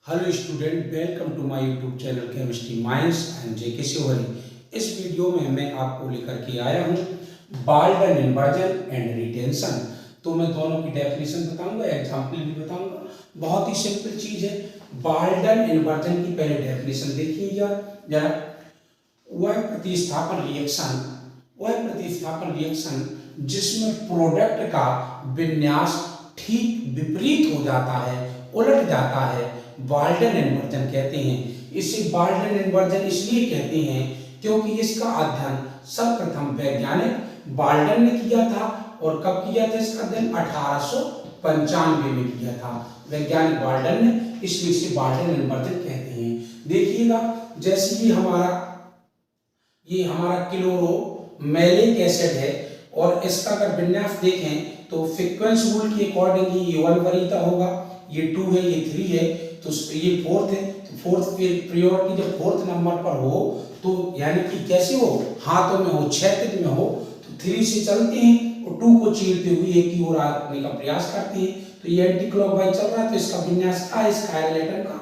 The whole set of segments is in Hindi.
Hello student, welcome to my YouTube channel chemistry mines and JK Shivhari. इस वीडियो में मैं आपको लेकर के आया हूँ बाल्टन इन्वर्जन एंड रिटेंशन। तो मैं दोनों की डेफिनेशन बताऊंगा, एग्जाम्पल भी बताऊंगा। बहुत ही सिंपल चीज है। बाल्टन इन्वर्जन की पहले डेफिनेशन देखिए जरा। वह प्रतिस्थापन रिएक्शन जिसमें प्रोडक्ट का विन्यास ठीक विपरीत हो जाता है, उलट जाता है, बाल्टन इन्वर्जन कहते हैं। इसे बाल्टन इन्वर्जन इसलिए कहते हैं क्योंकि इसका अध्ययन सर्वप्रथम वैज्ञानिक बाल्टन ने किया था। और कब किया था इसका अध्ययन? 1895 में किया था वैज्ञानिक बाल्टन ने, इसलिए इसे बाल्टन इन्वर्जन कहते हैं। देखिएगा, जैसे ये हमारा क्लोरोमैलिक एसिड है और इसका अगर विन्यास देखें तो फ्रीक्वेंस रूल के अकॉर्डिंग ये 1 वरीयता होगा, ये 2 है, ये 3 है, तो ये 4th है। तो 4th प्रायोरिटी जब 4th नंबर पर हो तो यानी कि कैसे हो, हाथों में हो, क्षैतिज में हो, तो 3 से चलते हैं और 2 को चीरते हुए एक की ओर आने का प्रयास करते हैं। तो ये एंटी क्लॉकवाइज चल रहा है, तो इसका विन्यास क्या है? इस कायरल एटम का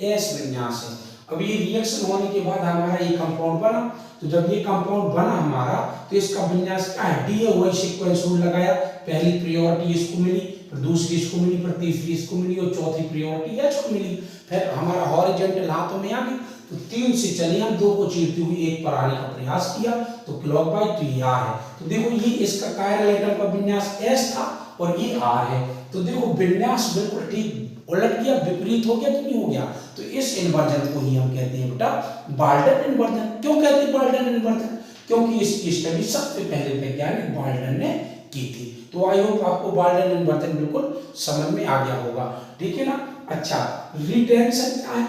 एस विन्यास है। अब ये रिएक्शन होने के बाद हमारा ये कंपाउंड बना, तो जब ये कंपाउंड बना हमारा तो इसका विन्यास क्या है? डी है। वही सीक्वेंस रूल लगाया, पहली प्रायोरिटी इसको मिली, फिर दूसरी इसको मिली, फिर तीसरी इसको मिली और चौथी प्रायोरिटी एच को मिली। फिर हमारा हॉरिजॉन्टल हाथों में आ गई, तो 3 से चले, हम 2 को चीरते हुए 1 पर आने का प्रयास किया, तो क्लॉकवाइज, तो ये आर है। तो देखो ये इसका कायरल एटम का विन्यास एस था और ये आर है। तो देखो विन्यास बिल्कुल ठीक उलट गया, विपरीत हो गया कि नहीं हो गया? तो इस इन्वर्जन को ही हम कहते हैं बेटा बाल्टन इन्वर्जन। क्यों कहते हैं बाल्टन इन्वर्जन? क्योंकि इसकी स्टडी सबसे पहले वैज्ञानिक बाल्टन ने की थी। तो आई होप आपको बाल्टन इन्वर्जन बिल्कुल समझ में आ गया होगा, ठीक है ना। अच्छा, रिटेंशन क्या है?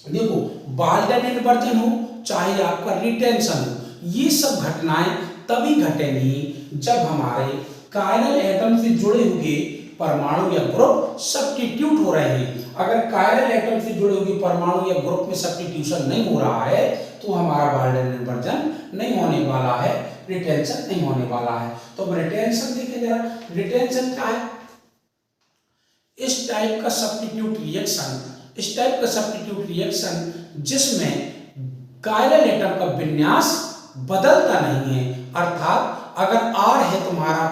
देखो, बाल्टन इन्वर्जन हो चाहे आपका रिटेंशन हो, ये सब घटनाएं तभी घटेंगी जब हमारे कायरल एटम से जुड़े हुए परमाणु या ग्रुप सब्स्टिट्यूट हो रहे हैं। अगर कायरल एटम से जुड़े हुए परमाणु या ग्रुप में सब्स्टिट्यूशन नहीं हो रहा है तो हमारा बाल्टन इन्वर्जन नहीं होने वाला है, रिटेंशन नहीं होने वाला है। तो रिटेंशन देखें जरा, रिटेंशन क्या है? इस टाइप का सब्स्टिट्यूट रिएक्शन जिसमें कायरल एटम का विन्यास बदलता नहीं है। अर्थात अगर आर है तुम्हारा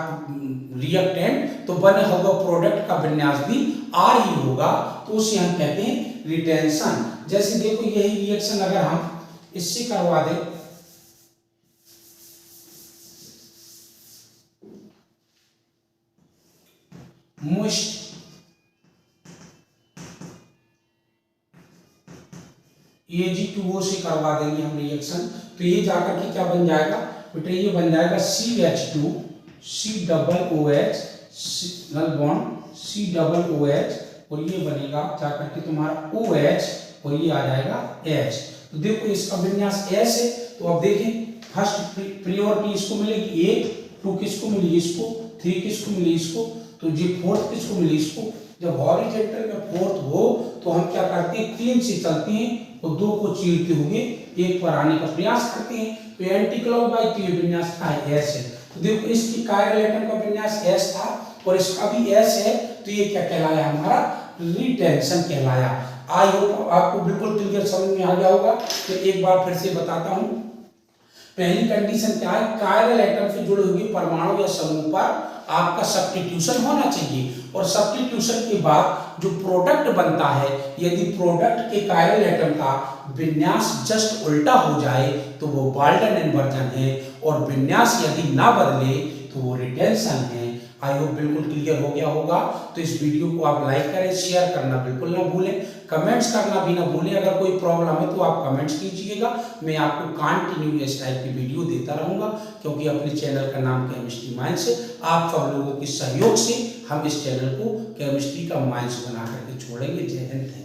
रिएक्टेंट तो बने होगा प्रोडक्ट का विन्यास भी आर ही होगा, तो उसे हम कहते हैं रिटेंशन। जैसे देखो, यही रिएक्शन अगर हम इससे करवा दें, मोस्ट Ag2O से करवा देंगे हम रिएक्शन, तो ये जाकर के क्या बन जाएगा बेटा? ये बन जाएगा CH2 COOH single bond COOH और ये बनेगा जाकर के तुम्हारा OH और ये आ जाएगा H। तो देखो इसका विन्यास S है। तो अब देखें, फर्स्ट प्रायोरिटी इसको मिलेगी 1, 2 किसको मिली? इसको, 3 किसको मिली? इसको, तो ये 4th किसको मिली? इसको। जब हॉरिजॉन्टल में 4th हो तो हम क्या करते हैं? 3 से चलते हैं और 2 को चीरते हुए 1 पर आने का प्रयास करते हैं। तो एंटी क्लॉकवाइज, तो ये विन्यास का एस है। तो देखो इसकी कायरल एटम का विन्यास एस था और इसका भी एस है, तो ये क्या कहलाया? हमारा रिटेंशन कहलाया। आई होप आपको बिल्कुल क्लियर समझ में आ गया होगा। तो एक बार फिर से बताता हूं। पहली कंडीशन क्या है? कायरल एटम से जुड़े हुए परमाणु या समूह पर आपका सब्स्टिट्यूशन होना चाहिए, और सब्स्टिट्यूशन के बाद जो प्रोडक्ट बनता है, यदि प्रोडक्ट के कायरल एटम का विन्यास जस्ट उल्टा हो जाए तो वो बाल्टन इन्वर्जन है, और विन्यास यदि ना बदले तो वो रिटेंशन है। आई होप बिल्कुल क्लियर हो गया होगा। तो इस वीडियो को आप लाइक करें, शेयर करना बिल्कुल ना भूलें, कमेंट्स करना भी ना भूलें। अगर कोई प्रॉब्लम है तो आप कमेंट्स कीजिएगा, मैं आपको कंटिन्यू इस टाइप की वीडियो देता रहूँगा, क्योंकि अपने चैनल का नाम केमिस्ट्री माइंस है। आप सब लोगों के सहयोग से हम इस चैनल को केमिस्ट्री का माइंस बना करके छोड़ेंगे। जय हिंद।